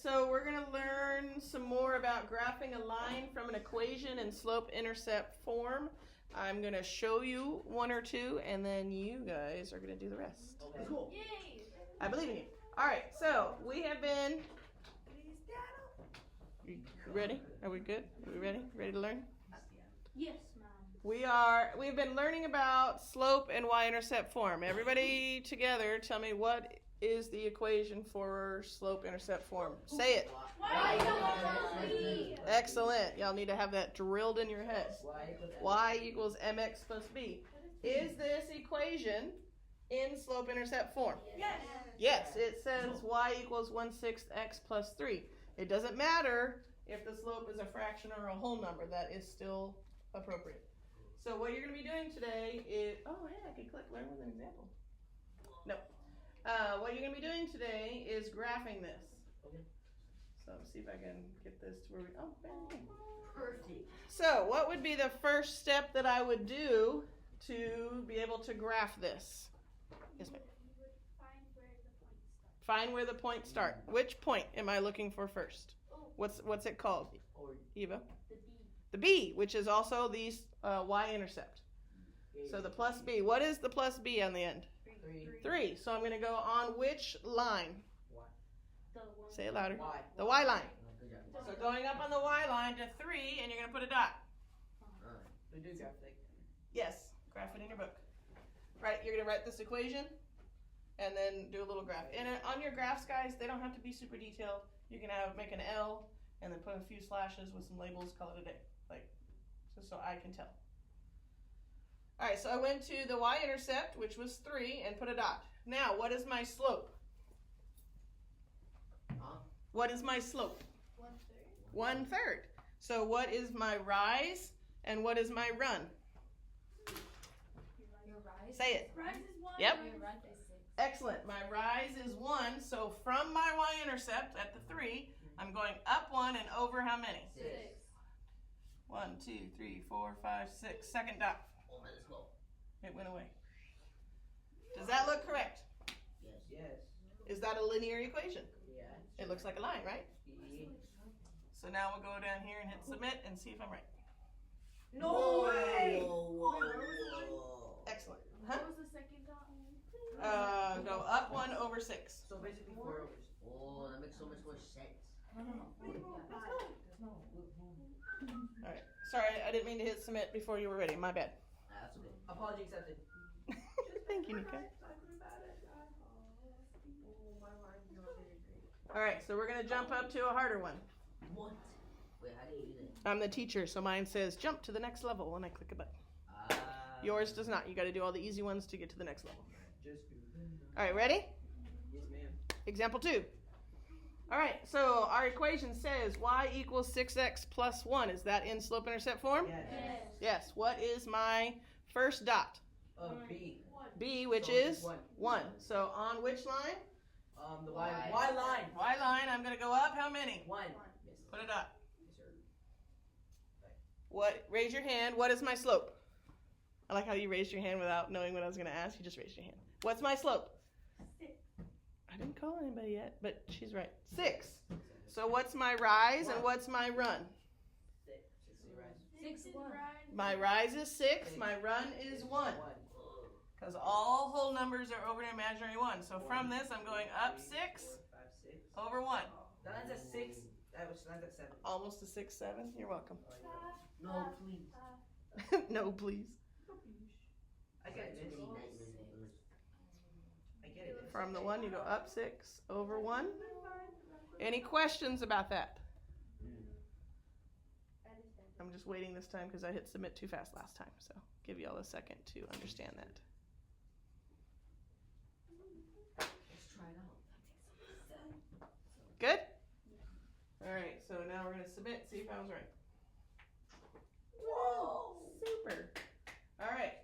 so we're going to learn some more about graphing a line from an equation in slope-intercept form. I'm going to show you one or two, and then you guys are going to do the rest. Okay. Cool. Yay! I believe in you. All right, so we have been... You ready? Are we good? Are we ready? Ready to learn? Yes, ma'am. We've been learning about slope and y-intercept form. Everybody together, tell me what is the equation for slope-intercept form. Say it. Y equals B. Excellent. Y'all need to have that drilled in your head. Y equals mx plus b. Is this equation in slope-intercept form? Yes. Yes, it says y equals 1/6 x plus 3. It doesn't matter if the slope is a fraction or a whole number. That is still appropriate. So what you're going to be doing today is... Oh, hey, I can click Learn with an example. No. What you're going to be doing today is graphing this. Okay. So let's see if I can get this to where we... Oh, bang. Perfect. So what would be the first step that I would do to be able to graph this? Yes, ma'am. Find where the points start. Which point am I looking for first? What's it called, Eva? The B, which is also the y-intercept. So the plus B. What is the plus B on the end? 3. So I'm going to go on which line? Say it louder. Y. The Y line. So going up on the Y line to 3, and you're going to put a dot. We do graphic. Yes, graph it in your book. Right, you're going to write this equation, and then do a little graph. And on your graphs, guys, they don't have to be super detailed. You can make an L, and then put a few slashes with some labels, call it a day. Like, just so I can tell. All right, so I went to the y-intercept, which was 3, and put a dot. Now, what is my slope? What is my slope? 1/3. 1/3. So what is my rise, and what is my run? Your rise? Say it. Rise is 1. Yep. Your run is 6. Excellent. My rise is 1, so from my y-intercept at the 3, I'm going up 1 and over how many? 6. 1, 2, 3, 4, 5, 6. Second dot. Let's go. It went away. Does that look correct? Yes. Is that a linear equation? Yeah. It looks like a line, right? Yeah. So now we'll go down here and hit submit and see if I'm right. No way! Whoa. Excellent. Huh? What was the second dot? Go up 1 over 6. So basically 4 overs. Oh, that makes so much more sense. All right. Sorry, I didn't mean to hit submit before you were ready. My bad. That's okay. Apology accepted. Thank you, Nika. All right, so we're going to jump up to a harder one. What? Wait, how do you do that? I'm the teacher, so mine says jump to the next level when I click a button. Yours does not. You got to do all the easy ones to get to the next level. All right, ready? Yes, ma'am. Example 2. All right, so our equation says y equals 6x plus 1. Is that in slope-intercept form? Yes. Yes. Yes. What is my first dot? B. B, which So is it's 1. 1. So on which line? The Y. Y line. Y line. I'm going to go up how many? 1. Yes. Put a dot. Yes, sir. What? Raise your hand. What is my slope? I like how you raised your hand without knowing what I was going to ask. You just raised your hand. What's my slope? 6. I didn't call anybody yet, but she's right. 6. So what's my rise and what's my run? 6. 6 is 1. rise. My rise is 6. My run is 1. Because all whole numbers are over an imaginary 1. So from this, I'm going up 6 over 1. That lands at 6. Which lands at 7. Almost a 6, 7. You're welcome. No, please. No, please. I get it. I get it. From the 1, you go up 6 over 1. Any questions about that? I'm just waiting this time because I hit submit too fast last time. So give you all a second to understand that. Let's try it out. Good? All right, so now we're going to submit, see if I was right. Whoa! Super. All right.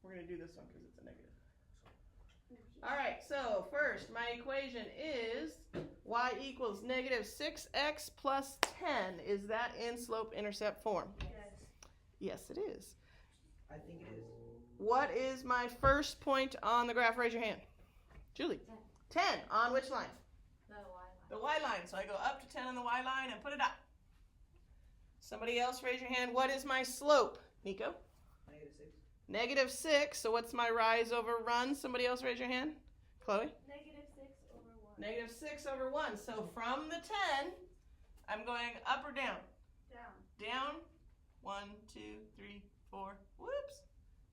We're going to do this one because it's a negative. All right, so first, my equation is y equals negative 6x plus 10. Is that in slope-intercept form? Yes, it is. I think it is. What is my first point on the graph? Raise your hand. Julie. 10. On which line? The Y line. The y y-line. So I go up to 10 on the y-line and put a dot. Somebody else raise your hand. What is my slope? Nico? -6. -6. So what's my rise over run? Somebody else raise your hand. Chloe? -6/1. -6/1. So from the 10, I'm going up or down? Down. Down. 1, 2, 3, 4. Whoops.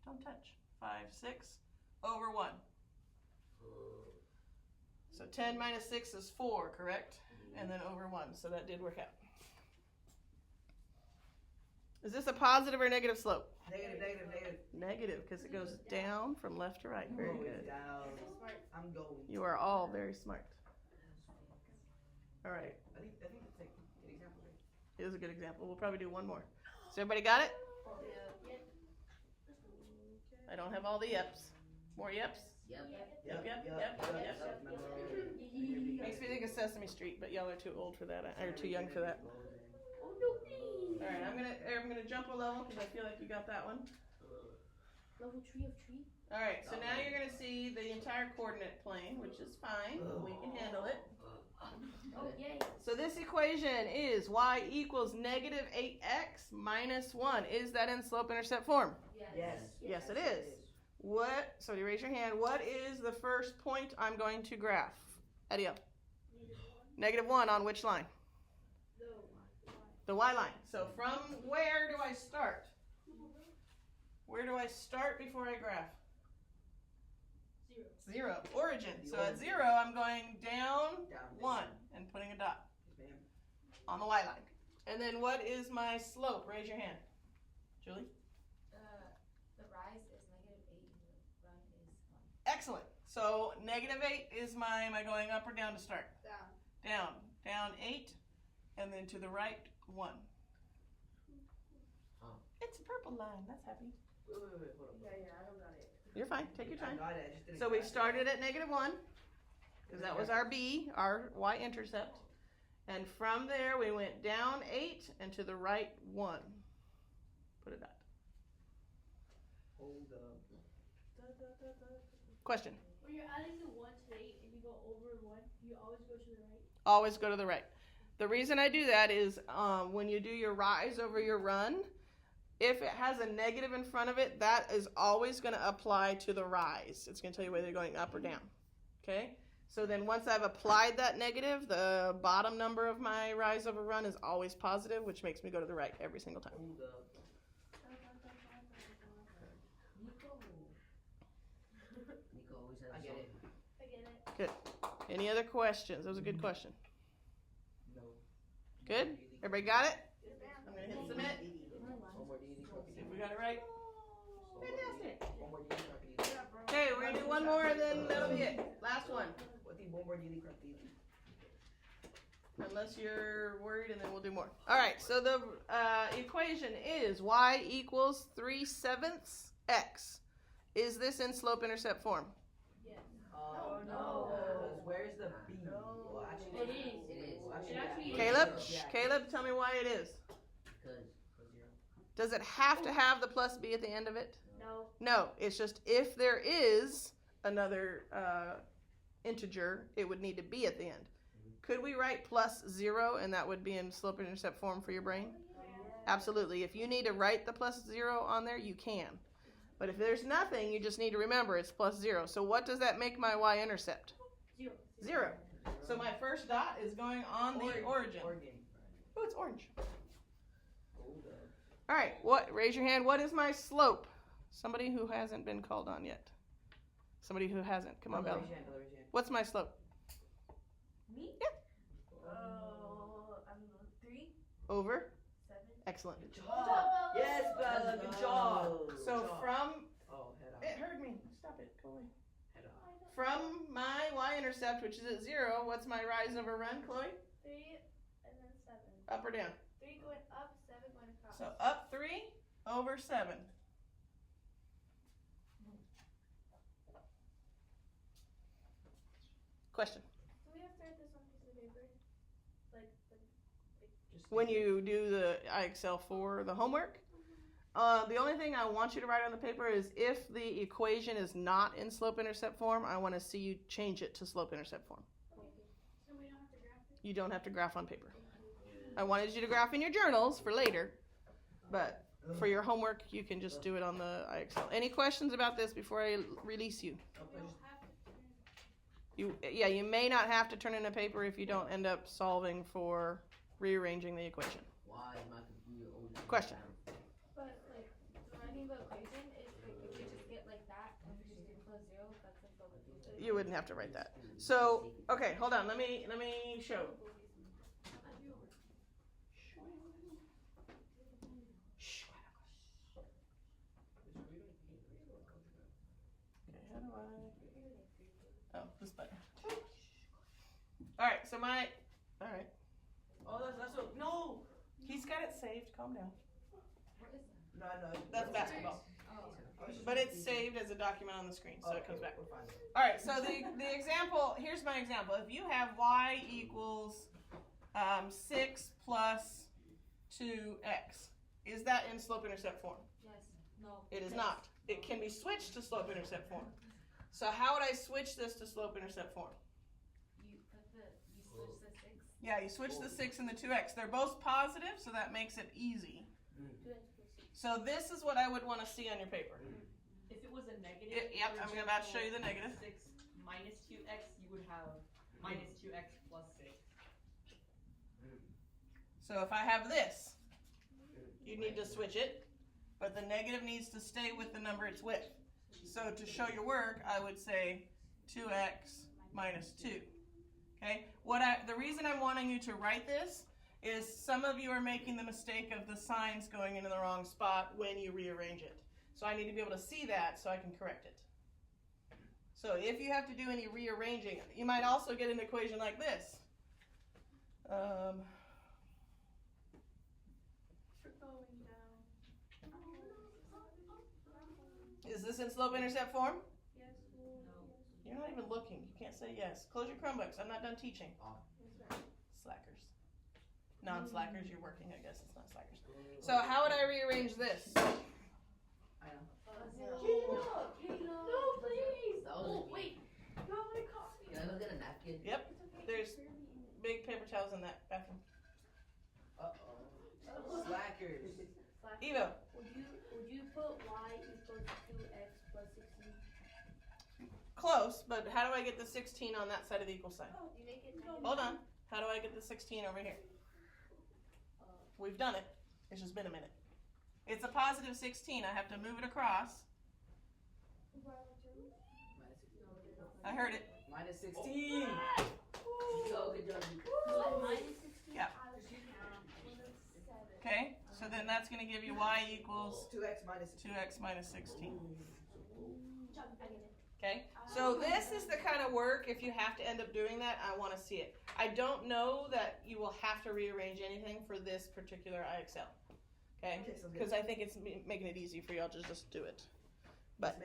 Don't touch. 5, 6 over 1. So 10 minus 6 is 4, correct? And then over 1. So that did work out. Is this a positive or negative slope? Negative. Negative, because it goes down from left to right. Very good. Down. I'm going. You are all very smart. All right. I think that's like an example. Right? It is a good example. We'll probably do one more. So everybody got it? I don't have all the yeps. More yeps? Yep. Makes me think of Sesame Street, but y'all are too old for that. Or too young for that. All right, I'm gonna jump a level because I feel like you got that one. Level tree of tree. All right, so now you're gonna see the entire coordinate plane, which is fine. We can handle it. Oh, yay. So this equation is y equals -8x minus 1. Is that in slope-intercept form? Yes. Yes, it is. What? So you raise your hand. What is the first point I'm going to graph? Adiel. -1 on which line? The y line. So from where do I start? Where do I start before I graph? 0. Origin. So at 0, I'm going down 1 and putting a dot on the y line. And then what is my slope? Raise your hand. Julie? The rise is -8 and the run is 1. Excellent. So -8 is am I going up or down to start? Down. Down 8, and then to the right 1. Oh. It's a purple line. That's happy. Wait, hold up. I don't got it. You're fine. Take your I time. got it. I just didn't So we grasp it. started at -1, because that was our B, our y-intercept. And from there, we went down 8 and to the right 1. Put a dot. Hold up. Question. When you're adding the 1 to 8 and you go over 1, you always go to the right. Always go to the right. The reason I do that is when you do your rise over your run, if it has a negative in front of it, that is always going to apply to the rise. It's going to tell you whether you're going up or down. Okay? So then once I've applied that negative, the bottom number of my rise over run is always positive, which makes me go to the right every single time. Hold up. Nico always has. I get it. I get it. Good. Any other questions? That was a good question. No. Good? Everybody got it? I'm going to hit submit. One more DD. See if we got it right. Fantastic. One more DD. Okay, we're going to do one more and then that'll be it. Last one. One more DD. Unless you're worried, and then we'll do more. All right, so the equation is y equals 3/7 x. Is this in slope-intercept form? Yes. Oh No. Where's the B? Well, actually, It is. It is. It actually is. Caleb? Yeah. Caleb, tell me why it is. Because Does it have to have the plus b at the end of it? No. No, it's just if there is another integer, it would need to be at the end. Could we write +0 and that would be in slope-intercept form for your brain? Absolutely. If you need to write the +0 on there, you can. But if there's nothing, you just need to remember it's +0. So what does that make my y-intercept? 0. 0. So my first dot is going on the origin. Oh, it's orange. Hold up. All right. What? Raise your hand. What is my slope? Somebody who hasn't been called on yet. Somebody who hasn't. Come on, Bella. What's my slope? Me? Yeah. I don't know. 3, Over. 7. Excellent. Good job. Yes, Bella. Good job. So from Oh, head on. it heard me. Stop it. Go away. Head on. From my y-intercept, which is at 0, what's my rise over run, Chloe? 3 and then 7. Up or down? 3 going up, 7 going across. So up 3 over 7. Question. Do we have to write this on a piece of paper? Like Just When you do the IXL 4, the homework, the only thing I want you to write on the paper is if the equation is not in slope-intercept form, I want to see you change it to slope-intercept form. So we don't have to graph it? You don't have to graph on paper. I wanted you to graph in your journals for later, but for your homework, you can just do it on the IXL. Any questions about this before I release you? You may not have to turn in a paper if you don't end up solving for rearranging the equation. Why is my computer always Question. But like running the equation is like if we just get like that and we just do plus 0, that's like the equation. You wouldn't have to write that. So, okay, hold on. Let me show. Okay, how do I? Oh, this button. All right. So my. All right. Oh, that's what. No. He's got it saved. Calm down. What is that? No, I know. That's basketball. Oh. But it's saved as a document on the screen, so it comes back. We're fine. All right, so the example, here's my example. If you have y equals 6 plus 2x, is that in slope-intercept form? Yes. No. It is not. It can be switched to slope-intercept form. So how would I switch this to slope-intercept form? You switch the 6. Yeah, you switch the 6 and the 2x. They're both positive, so that makes it easy. So this is what I would want to see on your paper. If it was a negative, Yep, I'm about to show you the negative. 6 minus 2x, you would have minus 2x plus 6. So if I have this, you need to switch it, but the negative needs to stay with the number it's with. So to show your work, I would say 2x minus 2. Okay? The reason I'm wanting you to write this is some of you are making the mistake of the signs going into the wrong spot when you rearrange it. So I need to be able to see that so I can correct it. So if you have to do any rearranging, you might also get an equation like this. Is this in slope-intercept form? Yes. You're not even looking. You can't say yes. Close your Chromebooks. I'm not done teaching. Slackers. Non-slackers, you're working, I guess. It's not slackers. So how would I rearrange this? I know. No, please. That was Oh, me. wait. You have my copy. Can I go get a napkin? Yep. There's big paper towels in that bathroom. Uh-oh. Slackers. Evo. Would you put y equals 2x plus 16? Close, but how do I get the 16 on that side of the equal sign? You make it Hold on. How do I get the 16 over here? We've done it. It's just been a minute. It's a positive 16. I have to move it across. I heard it. Minus 16. Go, good job. Minus 16? Yeah. Okay, so then that's going to give you y equals 2x minus 2x minus 16. Okay, so this is the kind of work, if you have to end up doing that, I want to see it. I don't know that you will have to rearrange anything for this particular IXL. Okay, because I think it's making it easy for y'all to just do it. But,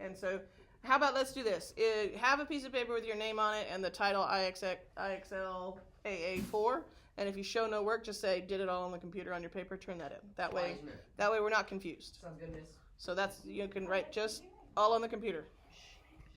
and so, how about let's do this. Have a piece of paper with your name on it and the title IXL AA.4. And if you show no work, just say, did it all on the computer on your paper, turn that in. That way we're not confused. Sounds good, miss. So you can write just all on the computer.